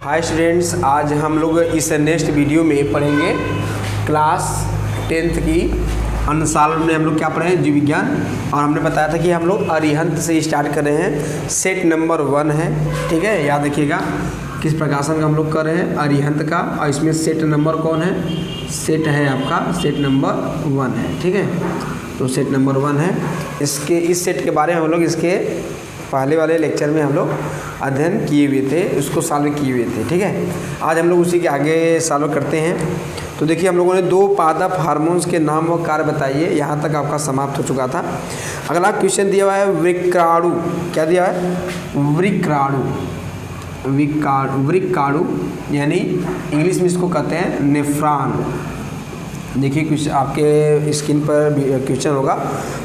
Hi students, आज हम लोग इस नेक्स्ट वीडियो में पढ़ेंगे क्लास 10th की अनुसार में हम लोग क्या पढ़े हैं, जीव विज्ञान। और हमने बताया था कि हम लोग अरिहंत से स्टार्ट कर रहे हैं। सेट नंबर 1 है, ठीक है, याद रखिएगा किस प्रकाशन का हम लोग कर रहे हैं, अरिहंत का। और इसमें सेट नंबर कौन है, सेट है आपका सेट नंबर 1 है, ठीक है। तो सेट नंबर 1 है, इसके इस सेट के बारे में हम लोग इसके पहले वाले लेक्चर में हम लोग अध्ययन किए हुए थे, उसको सॉल्व किए हुए थे, ठीक है। आज हम लोग उसी के आगे सॉल्व करते हैं। तो देखिए, हम लोगों ने 2 पादप हार्मोन्स के नाम व कार्य बताइए, यहाँ तक आपका समाप्त हो चुका था। अगला क्वेश्चन दिया हुआ है वृक्काणु, क्या दिया है, वृक्काणु, वृक्काणु यानी इंग्लिश में इसको कहते हैं नेफ्रॉन। देखिए कुछ आपके स्क्रीन पर क्वेश्चन होगा,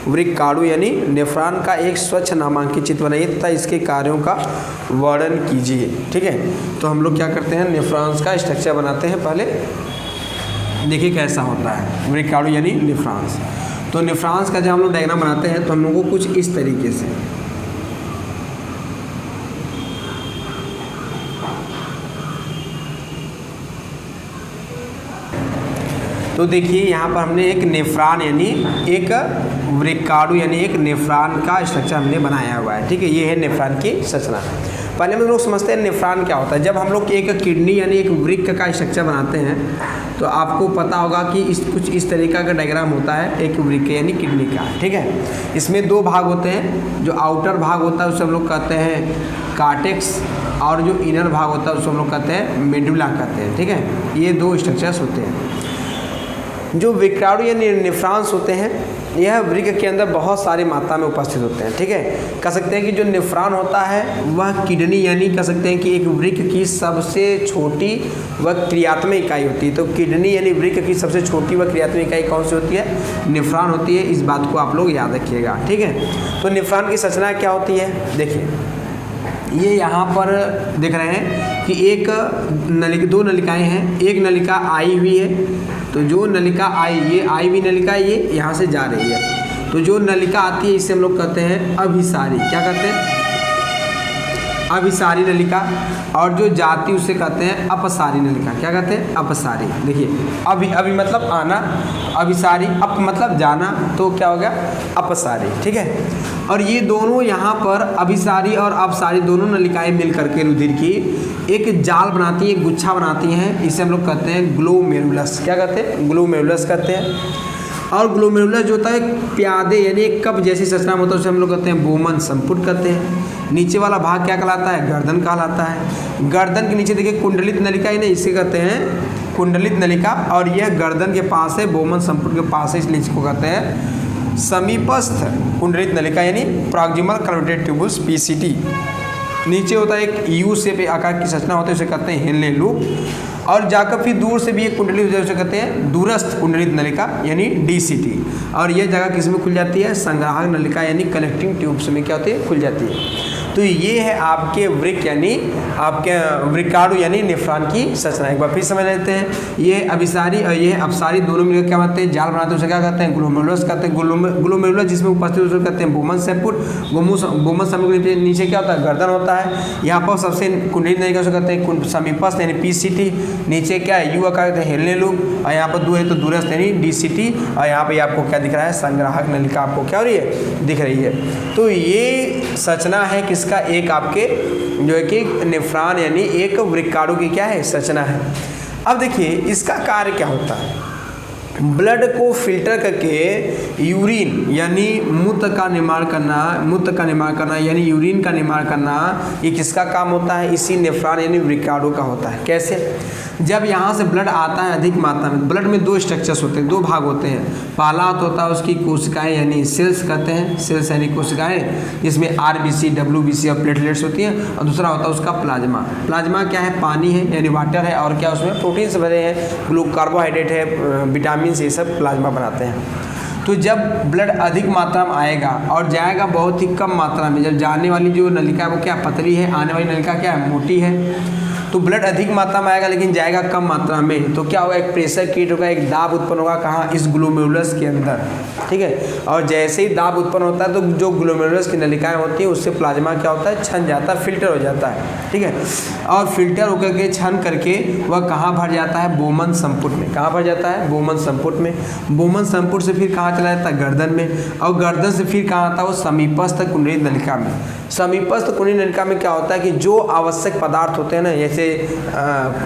वृक्काणु यानी नेफ्रॉन का एक स्वच्छ नामांकित चित्र बनाइए तथा इसके कार्यों का वर्णन कीजिए, ठीक है। तो हम लोग क्या करते हैं, नेफ्रॉन्स का स्ट्रक्चर बनाते हैं। पहले देखिए कैसा होता है वृक्काणु यानी नेफ्रॉन्स। तो नेफ्रॉन्स का जब हम लोग डायग्राम बनाते हैं तो हम लोगों को कुछ इस तरीके से, तो देखिए यहाँ पर हमने एक नेफ्रॉन यानी एक वृक्काणु यानी एक नेफ्रॉन का स्ट्रक्चर हमने बनाया हुआ है, ठीक है। ये है नेफ्रॉन की संरचना। पहले हम लोग समझते हैं नेफ्रॉन क्या होता है। जब हम लोग एक किडनी यानी एक वृक्क का स्ट्रक्चर बनाते हैं तो आपको पता होगा कि कुछ इस तरीका का डायग्राम होता है एक वृक्क यानी किडनी का, ठीक है। इसमें 2 भाग होते हैं, जो आउटर भाग होता है उसे हम लोग कहते हैं कार्टेक्स, और जो इनर भाग होता है उसे हम लोग कहते हैं मेडुला कहते हैं, ठीक है। ये 2 स्ट्रक्चर्स होते हैं। जो वृक्काणु यानी नेफ्रॉन्स होते हैं, यह वृक्क के अंदर बहुत सारी मात्रा में उपस्थित होते हैं, ठीक है। कह सकते हैं कि जो नेफ्रॉन होता है वह किडनी यानी कह सकते हैं कि एक वृक्क की सबसे छोटी व क्रियात्मक इकाई होती है। तो किडनी यानी वृक्क की सबसे छोटी व क्रियात्मक इकाई कौन सी होती है, नेफ्रॉन होती है। इस बात को आप लोग याद रखिएगा, ठीक है। तो नेफ्रॉन की संरचना क्या होती है, देखिए ये यहाँ पर देख रहे हैं कि एक नलिका, 2 नलिकाएँ हैं, एक नलिका आई हुई है। तो जो नलिका आई, ये आई हुई नलिका ये यहाँ से जा रही है। तो जो नलिका आती है इसे हम लोग कहते हैं अभिसारी, क्या कहते हैं, अभिसारी नलिका। और जो जाती उसे कहते हैं अपसारी नलिका, क्या कहते हैं, अपसारी। देखिए अभी मतलब आना, अभिसारी, अप मतलब जाना, तो क्या हो गया, अपसारी, ठीक है। और ये दोनों यहाँ पर अभिसारी और अपसारी दोनों नलिकाएं मिल करके रुधिर की एक जाल बनाती हैं, एक गुच्छा बनाती हैं। इसे हम लोग कहते हैं ग्लोमेरुलस, क्या कहते हैं, ग्लोमेरुलस कहते हैं। और ग्लोमेरुलस जो होता है प्यादे यानी एक कप जैसी संरचना होता है, उसे हम लोग कहते हैं बोमन संपुट कहते हैं। नीचे वाला भाग क्या कहलाता है, गर्दन कहलाता है। गर्दन के नीचे देखिए कुंडलित नलिका ही नहीं, इसे कहते हैं कुंडलित नलिका। और यह गर्दन के पास है, बोमन संपुट के पास है, इसलिए इसको कहते हैं समीपस्थ कुंडलित नलिका यानी प्रॉक्सिमल कर्वेटेड ट्यूबुस, PCT। नीचे होता है एक यू शेप आकार की संरचना होती है, उसे कहते हैं हेनले लूप। और जाकर फिर दूर से भी एक कुंडली होती है, उसे कहते हैं दूरस्थ कुंडलित नलिका यानी DCT। और ये जगह किस में खुल जाती है, संग्राहक नलिका यानी कलेक्टिंग ट्यूब्स में क्या होती है, खुल जाती है। तो ये है आपके वृक्क यानी आपके वृक्काणु यानी नेफ्रॉन की संरचना। एक बार फिर समझ लेते हैं, ये अभिसारी और ये अपसारी दोनों मिलकर क्या बनते हैं, जाल बनाते हैं, उसे क्या कहते हैं, ग्लोमेरुलस कहते हैं। ग्लोमेरुलस जिसमें उपस्थित उसे कहते हैं बोमन संपुट। बोमन संपुट के नीचे क्या होता है, गर्दन होता है। यहाँ पर सबसे कुंडलित नलिका उसे कहते हैं समीपस्थ यानी PCT। नीचे क्या है, यू आकार कहते हैं हेनले लूप। और यहाँ पर दूर है तो दूरस्थ यानी DCT। और यहाँ पे आपको क्या दिख रहा है, संग्राहक नलिका आपको क्या हो रही है, दिख रही है। तो ये संरचना है किसका, एक आपके जो है कि नेफ्रॉन यानी एक वृक्काणु की क्या है, संरचना है। अब देखिए इसका कार्य क्या होता है, ब्लड को फिल्टर करके यूरिन यानी मूत्र का निर्माण करना यानी यूरिन का निर्माण करना, ये किसका काम होता है, इसी नेफ्रॉन यानी वृक्काणु का होता है। कैसे, जब यहाँ से ब्लड आता है अधिक मात्रा में, ब्लड में 2 स्ट्रक्चर्स होते हैं, 2 भाग होते हैं। पहला होता है उसकी कोशिकाएं यानी सेल्स कहते हैं, सेल्स यानी कोशिकाएं, जिसमें RBC, WBC और प्लेटलेट्स होती हैं। और दूसरा होता है उसका प्लाज्मा। प्लाज्मा क्या है, पानी है यानी वाटर है, और क्या उसमें प्रोटीन से भरे हैं, कार्बोहाइड्रेट है, विटामिन, ये सब प्लाज्मा बनाते हैं। तो जब ब्लड अधिक मात्रा में आएगा और जाएगा बहुत ही कम मात्रा में, जब जाने वाली जो नलिका है वो क्या पतली है, आने वाली नलिका क्या है मोटी है, तो ब्लड अधिक मात्रा में आएगा लेकिन जाएगा कम मात्रा में, तो क्या होगा, एक प्रेशर क्रिएट होगा, एक दाब उत्पन्न होगा कहाँ, इस ग्लोमेरुलस के अंदर, ठीक है। और जैसे ही दाब उत्पन्न होता है तो जो ग्लोमेरुलस की नलिकाएं होती हैं उससे प्लाज्मा क्या होता है, छन जाता है, फिल्टर हो जाता है, ठीक है। और फिल्टर होकर के छन करके वह कहाँ भर जाता है, बोमन संपुट में। कहाँ भर जाता है, बोमन संपुट में। बोमन संपुट से फिर कहाँ चला जाता है, गर्दन में, और गर्दन से फिर कहाँ आता है, वो समीपस्थ कुंडली नलिका में। समीपस्थ कुंडली नलिका में क्या होता है कि जो आवश्यक पदार्थ होते हैं ना, जैसे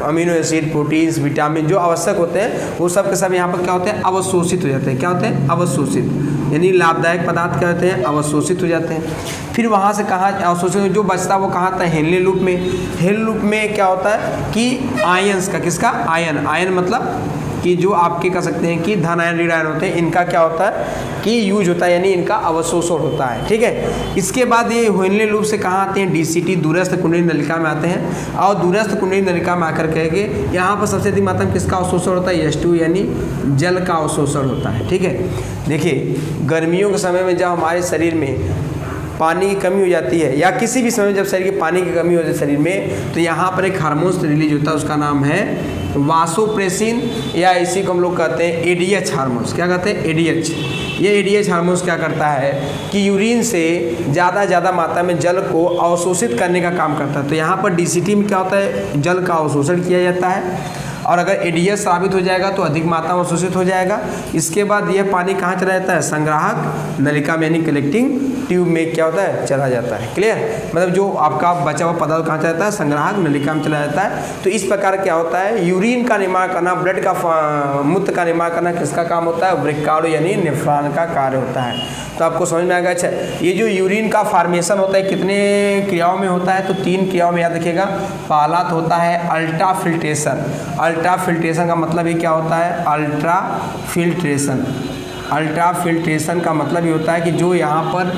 अमीनो एसिड, प्रोटीन्स, विटामिन, जो आवश्यक होते हैं वो सब के सब यहाँ पर क्या होते हैं, अवशोषित हो जाते हैं। क्या होते हैं, अवशोषित, यानी लाभदायक पदार्थ क्या होते हैं, अवशोषित हो जाते हैं। फिर वहाँ से कहाँ अवशोषित, जो बचता है वो कहाँ आता है, हेनले लूप में। हेनले लूप में क्या होता है कि आयंस का, किसका, आयन, आयन मतलब कि जो आपके कह सकते हैं कि धन आयन, ऋण आयन होते हैं, इनका क्या होता है कि यूज होता है, यानी इनका अवशोषण होता है, ठीक है। इसके बाद ये हेनले लूप से कहाँ आते हैं, डीसीटी, दूरस्थ कुंडली नलिका में आते हैं। और दूरस्थ कुंडली नलिका में आकर के यहाँ पर सबसे अधिक मात्रा में किसका अवशोषण होता है, H2 यानी जल का अवशोषण होता है, ठीक है। देखिए गर्मियों के समय में जब हमारे शरीर में पानी की कमी हो जाती है, या किसी भी समय में जब शरीर की पानी की कमी हो जाती है शरीर में, तो यहाँ पर एक हार्मोन्स रिलीज होता है, उसका नाम है वासोप्रेसिन, या इसी को हम लोग कहते हैं एडीएच हार्मोन्स। क्या कहते हैं, एडीएच। ये एडीएच हार्मोन्स क्या करता है कि यूरिन से ज़्यादा मात्रा में जल को अवशोषित करने का काम करता है। तो यहाँ पर डीसीटी में क्या होता है, जल का अवशोषण किया जाता है, और अगर एडीएच साबित हो जाएगा तो अधिक मात्रा में अवशोषित हो जाएगा। इसके बाद यह पानी कहाँ चला जाता है, संग्राहक नलिका में, यानी कलेक्टिंग ट्यूब में क्या होता है, चला जाता है। क्लियर, मतलब जो आपका बचा हुआ पदार्थ कहाँ चला जाता है, संग्राहक नलिका में चला जाता है। तो इस प्रकार क्या होता है, यूरिन का निर्माण करना, ब्लड का मूत्र का निर्माण करना किसका काम होता है, वृक्काणु यानी नेफ्रॉन का कार्य होता है। तो आपको समझ में आएगा। अच्छा, ये जो यूरिन का फॉर्मेशन होता है कितने क्रियाओं में होता है, तो 3 क्रियाओं में, याद रखिएगा। पहला तो होता है अल्ट्रा फिल्ट्रेशन। अल्ट्रा फिल्ट्रेशन का मतलब ये क्या होता है, अल्ट्रा फिल्ट्रेशन। अल्ट्रा फिल्ट्रेशन का मतलब ये होता है कि जो यहाँ पर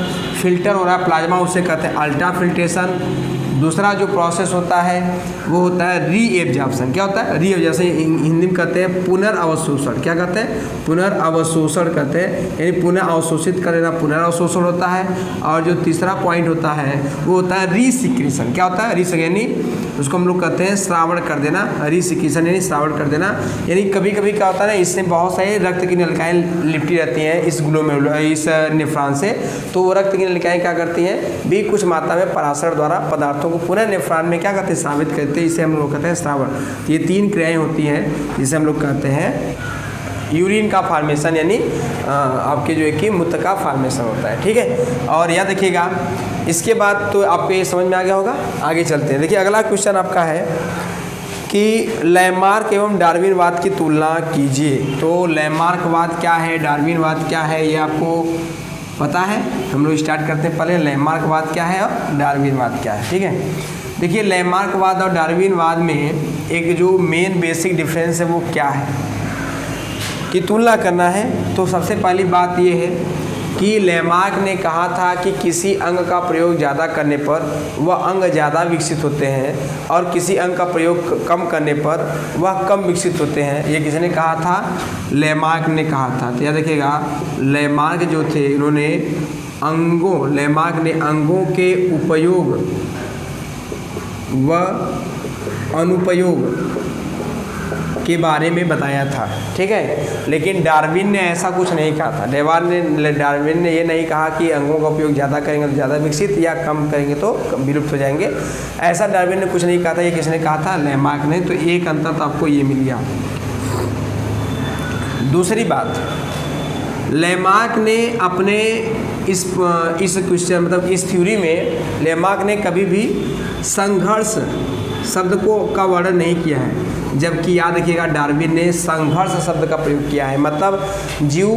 फिल्टर हो रहा है प्लाज्मा, उसे कहते हैं अल्ट्रा फिल्ट्रेशन। दूसरा जो प्रोसेस होता है वो होता है रीएब्जॉर्प्शन। क्या होता है, रीएब्जॉर्प्शन हिंदी में कहते हैं पुनर्अवशोषण। क्या कहते हैं, पुनर्अवशोषण कहते हैं, यानी पुनः अवशोषित कर लेना, पुनर्अवशोषण होता है। और जो तीसरा पॉइंट होता है वो होता है रीसिक्रेशन। क्या होता है, रीसिक्रेशन यानी उसको हम लोग कहते हैं श्रावण कर देना। रीसिक्रेशन यानी श्रावण कर देना, यानी कभी कभी क्या होता है ना, इससे बहुत सारे रक्त की नलिकाएँ लिपटी रहती हैं इस ग्लोमेरुलस, इस नेफ्रॉन से। तो वो रक्त की नलिकाएँ क्या करती हैं भी, कुछ मात्रा में पराशर द्वारा पदार्थों को पुनः नेफ्रॉन में क्या करते हैं, स्रावित करते हैं। इसे हम लोग कहते हैं श्रावण। ये 3 क्रियाएं होती हैं जिसे हम लोग कहते हैं यूरिन का फॉर्मेशन, यानी आपके जो है कि मूत्र का फॉर्मेशन होता है, ठीक है। और याद रखिएगा, इसके बाद तो आपको ये समझ में आ गया होगा। आगे चलते हैं। देखिए अगला क्वेश्चन आपका है कि लैमार्क एवं डार्विनवाद की तुलना कीजिए। तो लैमार्कवाद क्या है, डार्विनवाद क्या है, ये आपको पता है। हम लोग स्टार्ट करते हैं पहले, लैमार्कवाद क्या है और डार्विनवाद क्या है, ठीक है। देखिए लैमार्कवाद और डार्विनवाद में एक जो मेन बेसिक डिफरेंस है वो क्या है की तुलना करना है। तो सबसे पहली बात ये है कि लैमार्क ने कहा था कि किसी अंग का प्रयोग ज़्यादा करने पर वह अंग ज़्यादा विकसित होते हैं, और किसी अंग का प्रयोग कम करने पर वह कम विकसित होते हैं। ये किसने कहा था, लैमार्क ने कहा था। तो याद रखिएगा, लैमार्क जो थे इन्होंने लैमार्क ने अंगों के उपयोग व अनुपयोग के बारे में बताया था, ठीक है। लेकिन डार्विन ने ऐसा कुछ नहीं कहा था। डार्विन ने ये नहीं कहा कि अंगों का उपयोग ज़्यादा करेंगे तो ज़्यादा विकसित, या कम करेंगे तो विलुप्त हो जाएंगे। ऐसा डार्विन ने कुछ नहीं कहा था। ये किसने कहा था, लैमार्क ने। तो एक अंतर तो आपको ये मिल गया। दूसरी बात, लैमार्क ने अपने इस क्वेश्चन मतलब इस थ्योरी में लैमार्क ने कभी भी संघर्ष शब्द का वर्णन नहीं किया है, जबकि याद रखिएगा डार्विन ने संघर्ष शब्द का प्रयोग किया है। मतलब जीव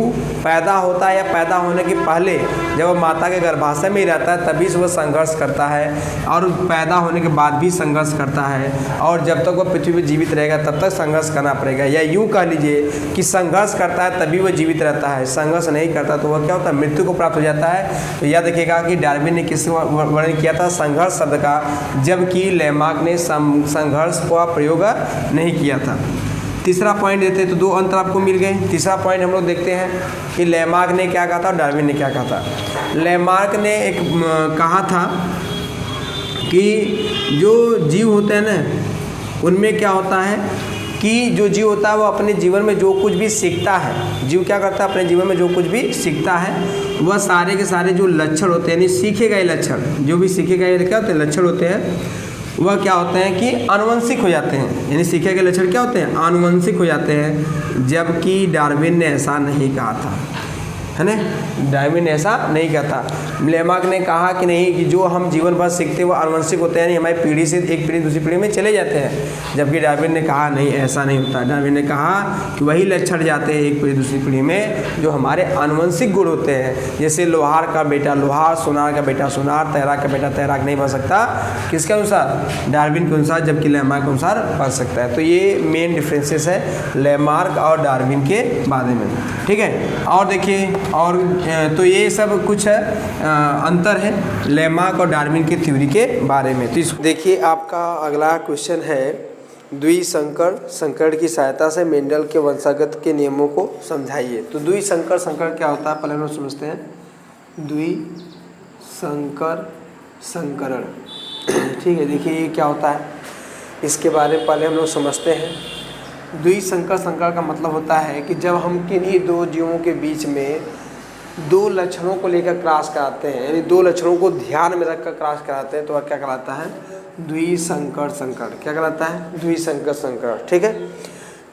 पैदा होता है या पैदा होने के पहले जब वह माता के गर्भाशय में ही रहता है तभी से वह संघर्ष करता है, और पैदा होने के बाद भी संघर्ष करता है, और जब तक वह पृथ्वी पर जीवित रहेगा तब तक संघर्ष करना पड़ेगा। या यूँ कह लीजिए कि संघर्ष करता है तभी वह जीवित रहता है, संघर्ष नहीं करता तो वह क्या होता है, मृत्यु को प्राप्त हो जाता है। तो याद रखिएगा कि डार्विन ने किस वर्णन किया था, संघर्ष शब्द का, जबकि लैमार्क ने संघर्ष का प्रयोग नहीं किया था। तीसरा पॉइंट देते हैं तो 2 अंतर आपको मिल गए। तीसरा पॉइंट हम लोग देखते हैं कि लेमार्क ने क्या कहा था और डार्विन ने क्या कहा था। लेमार्क ने एक कहा था कि जो जीव होते हैं ना उनमें क्या होता है कि जो जीव होता है वो अपने जीवन में जो कुछ भी सीखता है, जीव क्या करता है अपने जीवन में जो कुछ भी सीखता है वह सारे के सारे जो लक्षण होते हैं, यानी सीखे गए लक्षण, जो भी सीखे गए क्या होते हैं लक्षण होते हैं, वह क्या होते हैं कि आनुवंशिक हो जाते हैं। यानी सीखे गए लक्षण क्या होते हैं, आनुवंशिक हो जाते हैं, जबकि डार्विन ने ऐसा नहीं कहा था, है ना। डार्विन ने ऐसा नहीं कहा था। लेमार्क ने कहा कि नहीं, कि जो हम जीवन भर सीखते हैं वो आनुवंशिक होते हैं, नहीं हमारी पीढ़ी से एक पीढ़ी दूसरी पीढ़ी में चले जाते हैं, जबकि डार्विन ने कहा नहीं ऐसा नहीं होता। डार्विन ने कहा कि वही लक्षण जाते हैं एक पीढ़ी दूसरी पीढ़ी में जो हमारे आनुवंशिक गुण होते हैं। जैसे लोहार का बेटा लोहार, सोनार का बेटा सोनार, तैराक का बेटा तैराक नहीं बन सकता, किसके अनुसार, डार्विन के अनुसार, जबकि लेमार्क के अनुसार बन सकता है। तो ये मेन डिफरेंसेस है लेमार्क और डार्विन के बारे में, ठीक है। और देखिए और तो ये सब कुछ अंतर है लेमार्क और डार्विन की थ्योरी के बारे में। तो इसको देखिए, आपका अगला क्वेश्चन है द्विसंकर संकरण की सहायता से मेंडल के वंशागत के नियमों को समझाइए। तो द्विसंकर संकरण क्या होता है पहले हम समझते हैं। द्विसंकर संकरण, ठीक है। देखिए ये क्या होता है इसके बारे में पहले हम लोग समझते हैं। द्विसंकर संकरण का मतलब होता है कि जब हम किन्हीं दो जीवों के बीच में दो लक्षणों को लेकर क्रॉस कराते हैं, यानी दो लक्षणों को ध्यान में रखकर क्रॉस कराते हैं, तो वह क्या कहलाता है, द्विसंकर संकरण। क्या कहलाता है, द्विसंकर संकरण, ठीक है।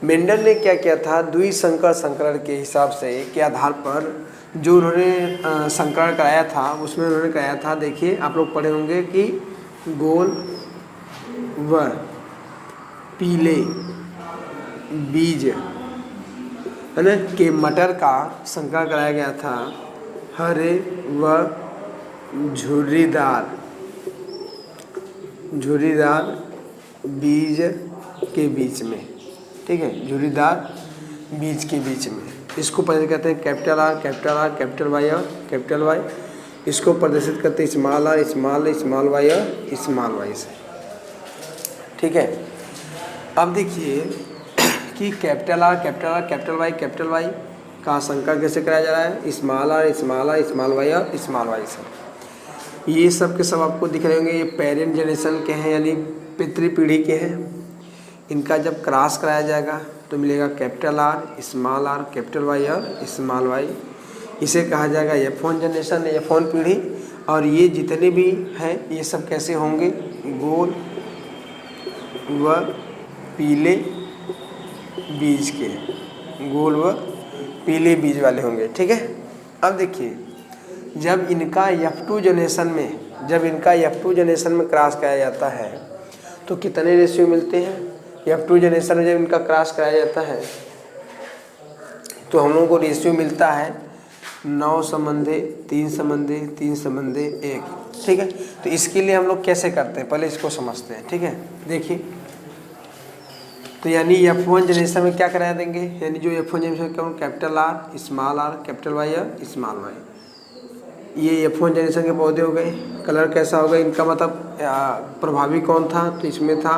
मेंडल ने क्या किया था, द्विसंकर संकरण के हिसाब से के आधार पर जो उन्होंने संकरण कराया था उसमें उन्होंने कराया था, देखिए आप लोग पढ़े होंगे कि गोल व पीले बीज है ना के मटर का संकरण कराया गया था हरे व झुर्रीदार बीज के बीच में, ठीक है, झुर्रीदार बीज के बीच में। इसको प्रदर्शित करते हैं कैपिटल आर, कैपिटल वाई और कैपिटल वाई। इसको प्रदर्शित करते हैं स्मॉल आर, स्मॉल वाई और स्मॉल वाई से, ठीक है। अब देखिए कि कैपिटल आर, कैपिटल वाई का संकरण कैसे कराया जा रहा है, स्मॉल आर, स्मॉल वाई और स्मॉल वाई से। ये सब के सब आपको दिख रहे होंगे, ये पेरेंट जनरेशन के हैं यानी पितृ पीढ़ी के हैं। इनका जब क्रॉस कराया जाएगा तो मिलेगा कैपिटल आर, कैपिटल वाई और स्मॉल वाई। इसे कहा जाएगा F1 जनरेशन, F1 पीढ़ी। और ये जितने भी हैं ये सब कैसे होंगे, गोल व पीले बीज के, गोल व पीले बीज वाले होंगे, ठीक है। अब देखिए जब इनका F2 जनरेशन में क्रॉस कराया जाता है तो कितने रेशियो मिलते हैं। F2 जनरेशन में जब इनका क्रॉस कराया जाता है तो हम लोगों को रेशियो मिलता है 9 संबंधे 3 संबंधे 3 संबंधे 1, ठीक है। तो इसके लिए हम लोग कैसे करते हैं पहले इसको समझते हैं, ठीक है। देखिए तो यानी F1 जनरेशन में क्या करा देंगे, यानी जो F1 जनरेशन क्या कैपिटल आर, कैपिटल वाई और स्मॉल वाई। ये F1 जनरेशन के पौधे हो गए। कलर कैसा होगा इनका, मतलब प्रभावी कौन था, तो इसमें था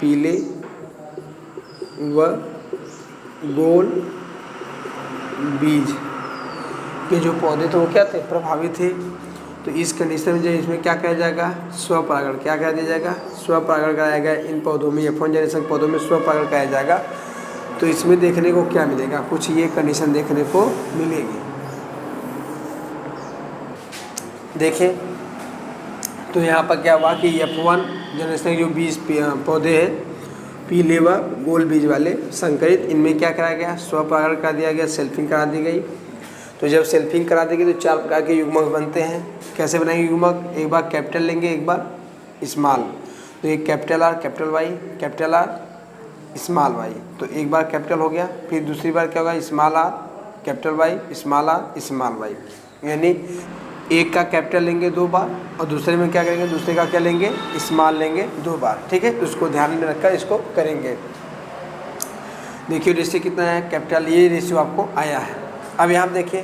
पीले व गोल बीज के जो पौधे थे वो क्या थे, प्रभावी थे। तो इस कंडीशन में जो इसमें क्या किया जाएगा, स्वपरागण। क्या कहा दिया जाएगा, स्वपरागण कराया गया इन पौधों में, F1 जनरेशन पौधों में स्वपरागण कराया जाएगा। तो इसमें देखने को क्या मिलेगा, कुछ ये कंडीशन देखने को मिलेगी। देखिए तो यहाँ पर क्या हुआ कि F1 जनरेशन जो बीज पौधे हैं पीले व गोल बीज वाले संकरित, इनमें क्या कराया गया, स्वपरागण करा दिया गया, सेल्फिंग करा दी गई। तो जब सेल्फिंग करा देगी तो 4 प्रकार के युग्मक बनते हैं। कैसे बनाएंगे युग्मक, एक बार कैपिटल लेंगे, एक बार स्मॉल। तो एक capital R, capital R small Y, तो एक बार कैपिटल हो गया। फिर दूसरी बार क्या होगा, small R capital Y, small R small Y. यानी एक का कैपिटल लेंगे 2 बार और दूसरे में क्या करेंगे, दूसरे का क्या लेंगे, स्मॉल लेंगे 2 बार, ठीक है। तो उसको ध्यान में रखकर इसको करेंगे। देखिए रेशियो कितना है, कैपिटल ये रेशियो आपको आया है। अब यहाँ पर देखिए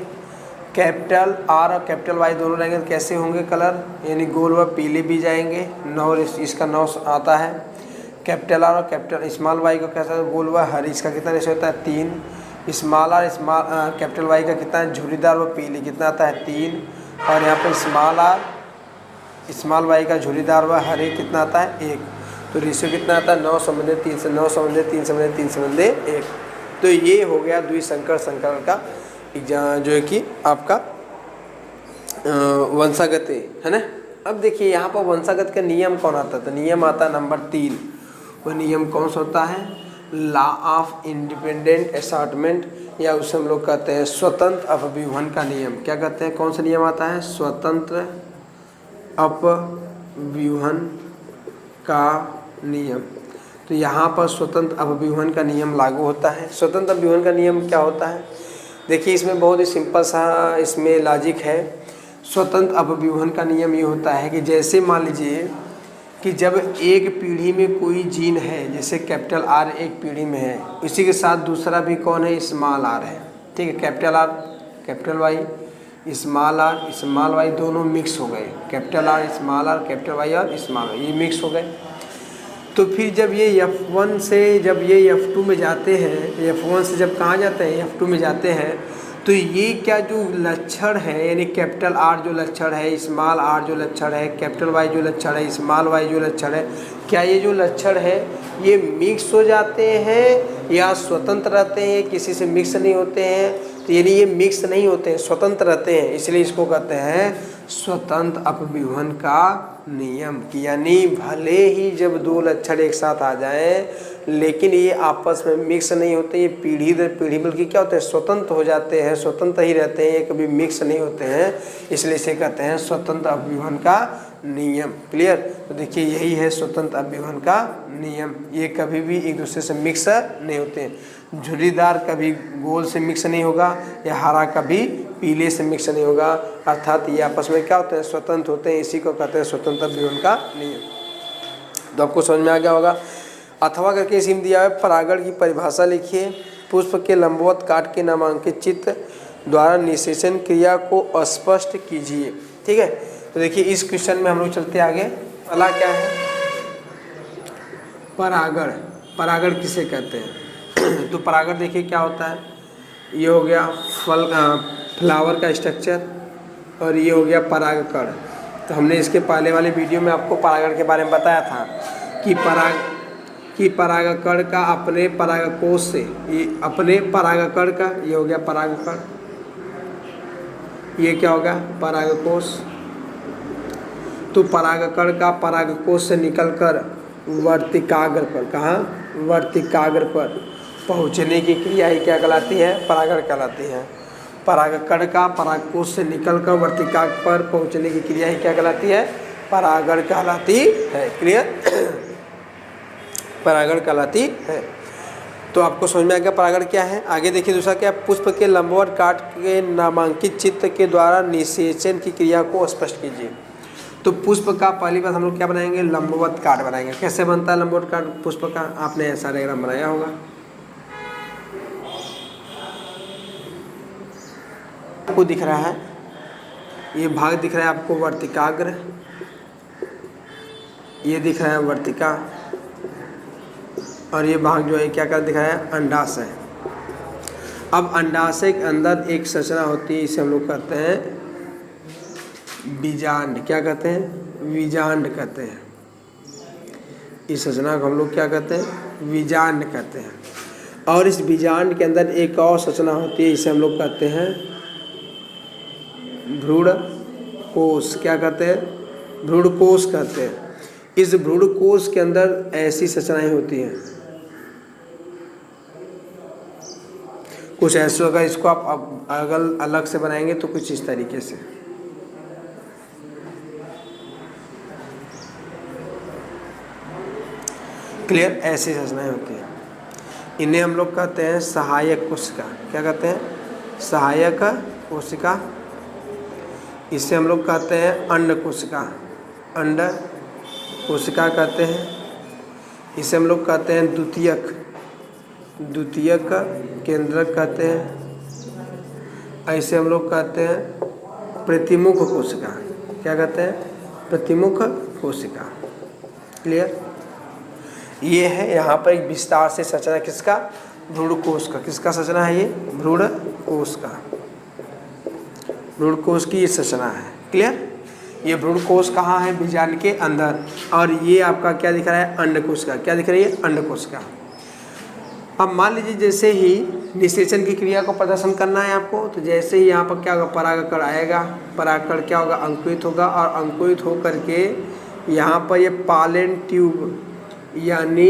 कैपिटल आर और कैपिटल वाई दोनों रहेंगे, कैसे होंगे कलर, यानी गोल व पीले बीज आएंगे। 9 इसका 9 आता है। कैपिटल आर और कैपिटल स्मॉल वाई को कैसा गोल व हरी, इसका कितना रेशो होता है 3। स्मॉल आर कैपिटल वाई का कितना है झुर्रीदार व पीली, कितना आता है 3। और यहाँ पर स्मॉल आर स्मॉल वाई का झुर्रीदार व हरे कितना आता है 1। तो रेशियो कितना आता है 9:3 से 9:3 1। तो ये हो गया द्विसंकर संकरण का जो है कि आपका वंशागत है ना। अब देखिए यहाँ पर वंशागत का नियम कौन आता है, तो नियम आता है नंबर 3। वो नियम कौन सा होता है, लॉ ऑफ इंडिपेंडेंट असॉर्टमेंट, या उसे हम लोग कहते हैं स्वतंत्र अपव्यूहन का नियम। क्या कहते हैं, कौन सा नियम आता है, स्वतंत्र अपव्यूहन का नियम। तो यहाँ पर स्वतंत्र अपव्यूहन का नियम लागू होता है। स्वतंत्र अपव्यूहन का नियम क्या होता है, देखिए इसमें बहुत ही सिंपल सा इसमें लॉजिक है। स्वतंत्र अपव्यूहन का नियम ये होता है कि जैसे मान लीजिए कि जब एक पीढ़ी में कोई जीन है, जैसे कैपिटल आर एक पीढ़ी में है, इसी के साथ दूसरा भी कौन है, स्मॉल आर है, ठीक है। Capital R capital Y, small Y दोनों मिक्स हो गए, कैपिटल आर कैपिटल वाई और स्मॉल वाई ये मिक्स हो गए। तो फिर जब ये F1 से जब ये F2 में जाते हैं, F1 से जब कहाँ जाते हैं, F2 में जाते हैं, तो ये क्या जो लक्षण है, यानी कैपिटल आर जो लक्षण है, स्मॉल आर जो लक्षण है, कैपिटल वाई जो लक्षण है, स्मॉल वाई जो लक्षण है, क्या ये जो लक्षण है ये मिक्स हो जाते हैं या स्वतंत्र रहते हैं, किसी से मिक्स नहीं होते हैं। तो यानी ये मिक्स नहीं होते हैं, स्वतंत्र रहते हैं, इसलिए इसको कहते हैं स्वतंत्र अपव्यूहन का नियम। कि यानी भले ही जब दो लक्षण एक साथ आ जाएं, लेकिन ये आपस में मिक्स नहीं होते, ये पीढ़ी दर पीढ़ी बल्कि क्या होते हैं, स्वतंत्र हो जाते हैं, स्वतंत्र ही रहते हैं, ये कभी मिक्स नहीं होते हैं, इसलिए इसे कहते हैं स्वतंत्र अपव्यूहन का नियम। क्लियर। तो देखिए यही है स्वतंत्र अपव्यूहन का नियम, ये कभी भी एक दूसरे से मिक्स नहीं होते हैं। झुर्रीदार कभी गोल से मिक्स नहीं होगा, या हरा कभी पीले से मिक्स नहीं होगा, अर्थात ये आपस में क्या होते हैं, स्वतंत्र होते हैं, इसी को कहते हैं स्वतंत्र अपव्यूहन का नियम। तो आपको समझ में आ गया होगा। अथवा करके इसी में दिया है, परागण की परिभाषा लिखिए। पुष्प के लंबवत काट के नामांकित चित्र द्वारा निषेचन क्रिया को स्पष्ट कीजिए। ठीक है, तो देखिए इस क्वेश्चन में हम लोग चलते आगे। पहला क्या है, परागण। परागण किसे कहते हैं तो परागण देखिए क्या होता है, ये हो गया फ्लावर का स्ट्रक्चर, और ये हो गया परागकण। तो हमने इसके पहले वाले वीडियो में आपको परागण के बारे में बताया था कि परागकण का अपने परागकोश से, ये अपने परागकण का, ये हो गया परागकण, ये क्या होगा, परागकोश। तो परागकण का परागकोश से निकलकर वर्तिकाग्र पर, कहाँ, वर्तिकाग्र पर पहुँचने की क्रिया ही क्या कहलाती है, परागण कहलाती है। परागकण का परागकोश से निकलकर वर्तिकाग्र पर पहुँचने की क्रिया ही क्या कहलाती है, परागण कहलाती है। क्लियर, परागण कहलाती है। तो आपको समझ में आ गया परागण क्या है। आगे देखिए दूसरा क्या, पुष्प के लंबवत काट के नामांकित चित्र के द्वारा निषेचन की क्रिया को स्पष्ट कीजिए। तो पुष्प का पहली बात हम लोग क्या बनाएंगे, लंबवत काट बनाएंगे। कैसे बनता है लंबवत काट पुष्प का, आपने ऐसा डायग्राम बनाया होगा, आपको दिख रहा है, ये भाग दिख रहा है आपको वर्तिकाग्र, ये दिख रहा है वर्तिका, और ये भाग जो है क्या क्या दिख रहा है, अंडाशय। अब अंडाशय के अंदर एक संरचना होती है, इसे हम लोग कहते हैं बीजांड। क्या कहते हैं, बीजांड कहते हैं। इस संरचना को हम लोग क्या कहते हैं, बीजांड कहते हैं। और इस बीजांड के अंदर एक और संरचना होती है, इसे हम लोग कहते हैं भ्रूण कोश। क्या कहते हैं, भ्रूण कोश कहते हैं। इस भ्रूण कोश के अंदर ऐसी संरचनाएं होती हैं, कुछ ऐसे होगा, इसको आप अगल अलग से बनाएंगे तो कुछ इस तरीके से। क्लियर, ऐसी संरचनाएं होती हैं, इन्हें हम लोग कहते हैं सहायक कोशिका। क्या कहते हैं, सहायक कोशिका। इसे हम लोग कहते हैं अंड कोशिका, अंड कोशिका कहते हैं। इसे हम लोग कहते हैं द्वितीयक, द्वितीयक केंद्रक कहते हैं। ऐसे हम लोग कहते हैं प्रतिमुख कोशिका। क्या कहते हैं, प्रतिमुख कोशिका। क्लियर, ये है यहाँ पर एक विस्तार से संरचना किसका, भ्रूणकोश का। किसका संरचना है ये, भ्रूणकोश का, भ्रूणकोश की ये संरचना है। क्लियर। ये भ्रूणकोश कहाँ है, बीजांड के अंदर। और ये आपका क्या दिख रहा है, अंडकोश का। क्या दिख रही है, अंडकोश का। अब मान लीजिए जैसे ही निषेचन की क्रिया को प्रदर्शन करना है आपको, तो जैसे ही यहाँ पर क्या होगा, परागकण आएगा, परागकण क्या होगा, अंकुरित होगा, और अंकुरित होकर के यहाँ पर ये पालन ट्यूब यानी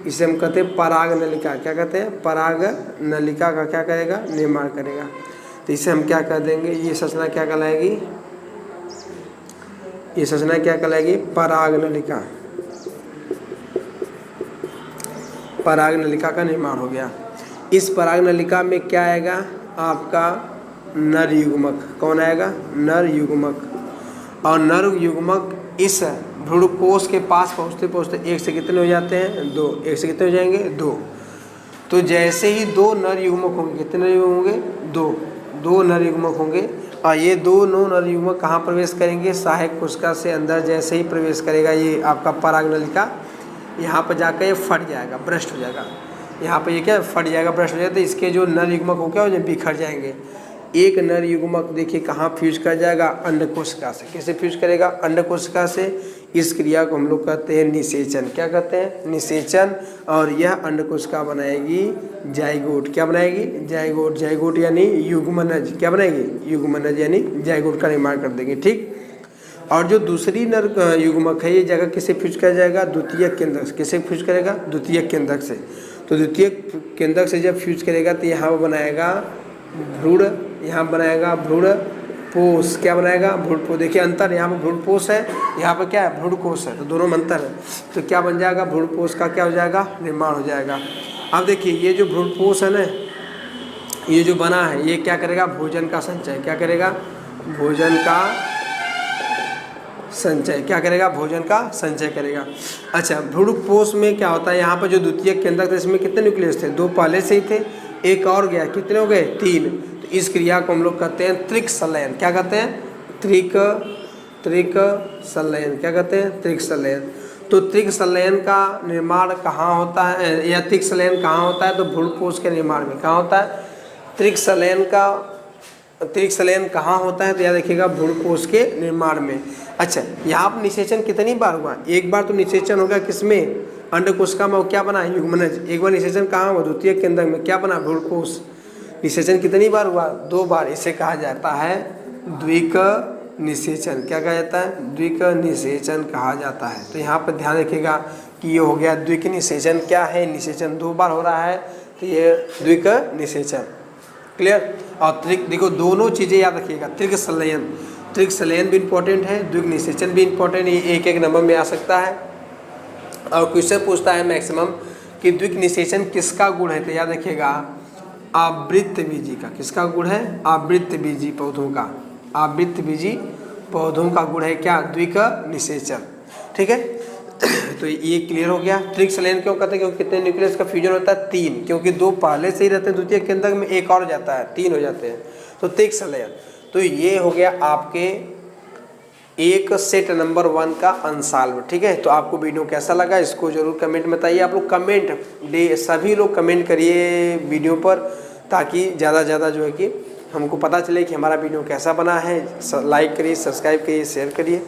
इसे हम कहते हैं पराग नलिका। क्या कहते हैं, पराग नलिका का क्या करेगा, निर्माण करेगा। तो इसे हम क्या कर देंगे, ये संरचना क्या कहलाएगी, ये संरचना क्या कहलाएगी, पराग नलिका। पराग नलिका का निर्माण हो गया। इस पराग नलिका में क्या आएगा, आपका नर युग्मक। कौन आएगा, नर युग्मक। और नर युग्मक इस भ्रूणकोश के पास पहुँचते पहुँचते एक से कितने हो जाते हैं, दो। एक से कितने हो जाएंगे, दो। तो जैसे ही दो नर युग्मक होंगे, कितने नर युग्मक होंगे, दो नर युग्मक होंगे। और ये दोनों नर युग्मक कहाँ प्रवेश करेंगे, सहायक कोशिका से अंदर जैसे ही प्रवेश करेगा ये आपका पराग नलिका, यहाँ पर जाकर ये फट जाएगा, भ्रष्ट हो जाएगा। यहाँ पर ये क्या फट जाएगा, भ्रष्ट हो जाएगा। तो इसके जो नर युग्मक हो क्या हो जाए, बिखर जाएंगे। एक नर युग्मक देखिए कहाँ फ्यूज कर जाएगा, अंडकोशिका से। कैसे फ्यूज करेगा, अंडकोशिका से। इस क्रिया को हम लोग कहते हैं निषेचन। क्या कहते हैं, निषेचन। और यह अंडकोशिका बनाएगी जाइगोट। क्या बनाएगी, जाइगोट। जाइगोट यानी युग्मनज। क्या बनाएगी, युग्मनज यानी जाइगोट का निर्माण कर देंगे। ठीक। और जो दूसरी नर युग्मक है, ये जगह किसे फ्यूज कर जाएगा, द्वितीयक केंद्रक से। किसे फ्यूज करेगा, द्वितीयक केंद्रक से। तो द्वितीयक केंद्रक से जब फ्यूज करेगा तो यहाँ पर बनाएगा भ्रूण, यहाँ बनाएगा भ्रूणपोष। क्या बनाएगा, भ्रूणपोष। देखिए अंतर, यहाँ पर भ्रूणपोष है, यहाँ पर क्या है, भ्रूणकोश है। तो दोनों में अंतर है। तो क्या बन जाएगा, भ्रूणपोष का क्या हो जाएगा, निर्माण हो जाएगा। अब देखिए ये जो भ्रूणपोष है ना, ये जो बना है, ये क्या करेगा, भोजन का संचय। क्या करेगा, भोजन का संचय। क्या करेगा, भोजन का संचय करेगा। अच्छा, भ्रूणपोष में क्या होता है, यहाँ पर जो द्वितीयक केंद्रक था इसमें कितने न्यूक्लियस थे, दो पहले से ही थे, एक और गया। कितने हो गए, तीन। तो इस क्रिया को हम लोग कहते हैं त्रिक संलयन। क्या कहते हैं, त्रिक संलयन। क्या कहते हैं, त्रिक संलयन। तो त्रिक संलयन का निर्माण कहाँ होता है, या त्रिक संलयन कहाँ होता है, तो भ्रूणपोष के निर्माण में। कहाँ होता है, त्रिक संलयन कहाँ होता है, तो याद रखिएगा भ्रूणपोष के निर्माण में। अच्छा, यहाँ पर निषेचन कितनी बार हुआ, एक बार तो निषेचन होगा किसमें, अंडकोशिका में। क्या बना, युग्मनज। एक बार निषेचन कहाँ हुआ, द्वितीयक केंद्रक में। क्या बना, भ्रूणकोश। निषेचन कितनी बार हुआ, दो बार। इसे कहा जाता है द्विक निषेचन। क्या कहा जाता है, द्विक निषेचन कहा जाता है। तो यहाँ पर ध्यान रखिएगा कि ये हो गया द्विक निषेचन। क्या है, निषेचन दो बार हो रहा है, तो ये द्विक निषेचन। क्लियर। और त्रिक, देखो दोनों चीज़ें याद रखिएगा, त्रिक संलयन। त्रिक संलयन भी इंपॉर्टेंट है, द्विक निषेचन भी इंपॉर्टेंट है। ये एक एक नंबर में आ सकता है। और क्वेश्चन पूछता है मैक्सिमम कि द्विक निषेचन किसका गुण है, तो याद रखिएगा आवृत्तबीजी का। किसका गुण है, आवृत्तबीजी पौधों का। आवृत्तबीजी पौधों का गुण है क्या, द्विक निषेचन। ठीक है। तो ये क्लियर हो गया। त्रिक संलयन क्यों कहते हैं, क्योंकि कितने न्यूक्लियस का फ्यूजन होता है, तीन। क्योंकि दो पहले से ही रहते हैं द्वितीयक केंद्रक में, एक और जाता है, तीन हो जाते हैं। तो त्रिक संलयन। तो ये हो गया आपके एक सेट नंबर 1 का अनसॉल्व। ठीक है। तो आपको वीडियो कैसा लगा इसको जरूर कमेंट में बताइए। आप लोग कमेंट सभी लोग कमेंट करिए वीडियो पर, ताकि ज़्यादा से ज़्यादा जो है कि हमको पता चले कि हमारा वीडियो कैसा बना है। लाइक करिए, सब्सक्राइब करिए, शेयर करिए।